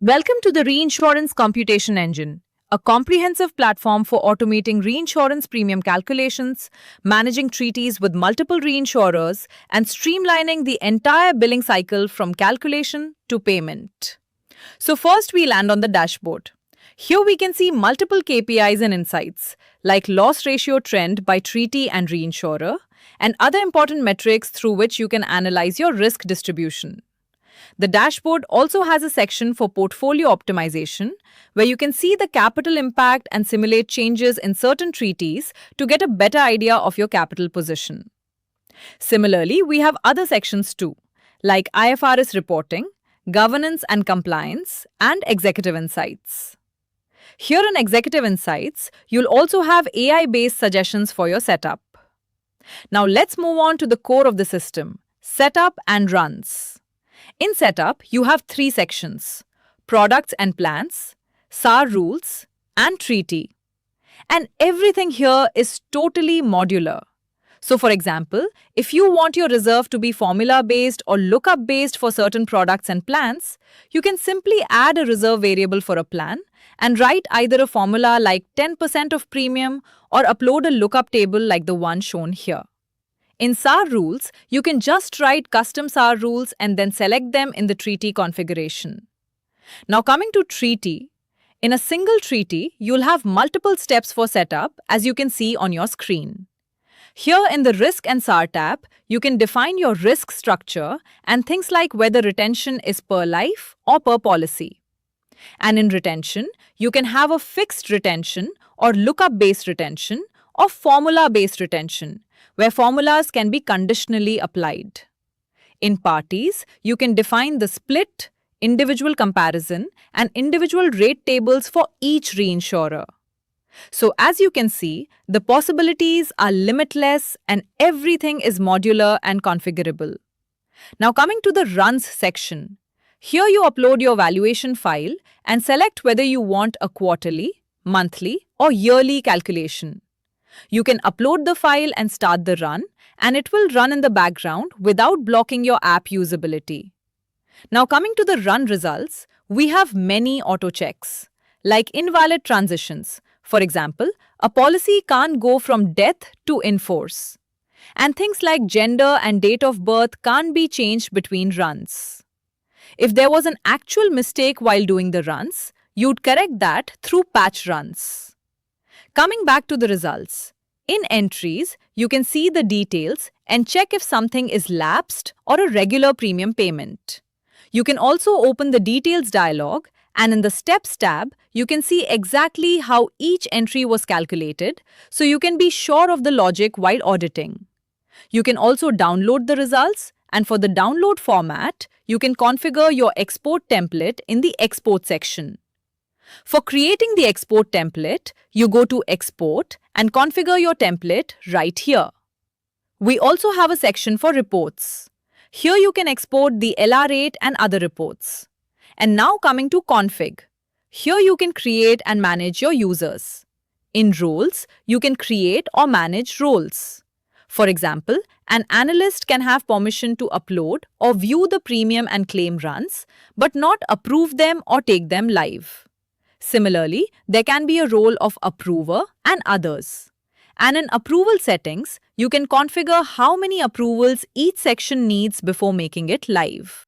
Welcome to the Reinsurance Computation Engine, a comprehensive platform for automating reinsurance premium calculations, managing treaties with multiple reinsurers, and streamlining the entire billing cycle from calculation to payment. So first we land on the dashboard. Here we can see multiple KPIs and insights, like loss ratio trend by treaty and reinsurer, and other important metrics through which you can analyze your risk distribution. The dashboard also has a section for portfolio optimization, where you can see the capital impact and simulate changes in certain treaties to get a better idea of your capital position. Similarly, we have other sections too, like IFRS reporting, governance and compliance, and executive insights. Here in Executive Insights, you'll also have AI-based suggestions for your setup. Now let's move on to the core of the system, setup and runs. In setup, you have three sections: products and plans, SAR rules, and treaty. And everything here is totally modular. So for example, if you want your reserve to be formula-based or lookup-based for certain products and plans, you can simply add a reserve variable for a plan and write either a formula like 10% of premium or upload a lookup table like the one shown here. In SAR rules, you can just write custom SAR rules and then select them in the treaty configuration. Now coming to treaty, in a single treaty, you'll have multiple steps for setup, as you can see on your screen. Here in the Risk and SAR tab, you can define your risk structure and things like whether retention is per life or per policy. And in retention, you can have a fixed retention or lookup-based retention or formula-based retention, where formulas can be conditionally applied. In parties, you can define the split, individual comparison, and individual rate tables for each reinsurer. So as you can see, the possibilities are limitless and everything is modular and configurable. Now coming to the runs section. Here you upload your valuation file and select whether you want a quarterly, monthly, or yearly calculation. You can upload the file and start the run, and it will run in the background without blocking your app usability. Now coming to the run results, we have many auto checks, like invalid transitions. For example, a policy can't go from death to in force. And things like gender and date of birth can't be changed between runs. If there was an actual mistake while doing the runs, you'd correct that through patch runs. Coming back to the results, in entries, you can see the details and check if something is lapsed or a regular premium payment. You can also open the details dialog, and in the Steps tab, you can see exactly how each entry was calculated, so you can be sure of the logic while auditing. You can also download the results, and for the download format, you can configure your export template in the Export section. For creating the export template, you go to Export and configure your template right here. We also have a section for reports. Here you can export the LR rate and other reports. And now coming to config. Here you can create and manage your users. In roles, you can create or manage roles. For example, an analyst can have permission to upload or view the premium and claim runs, but not approve them or take them live. Similarly, there can be a role of approver and others. And in approval settings, you can configure how many approvals each section needs before making it live.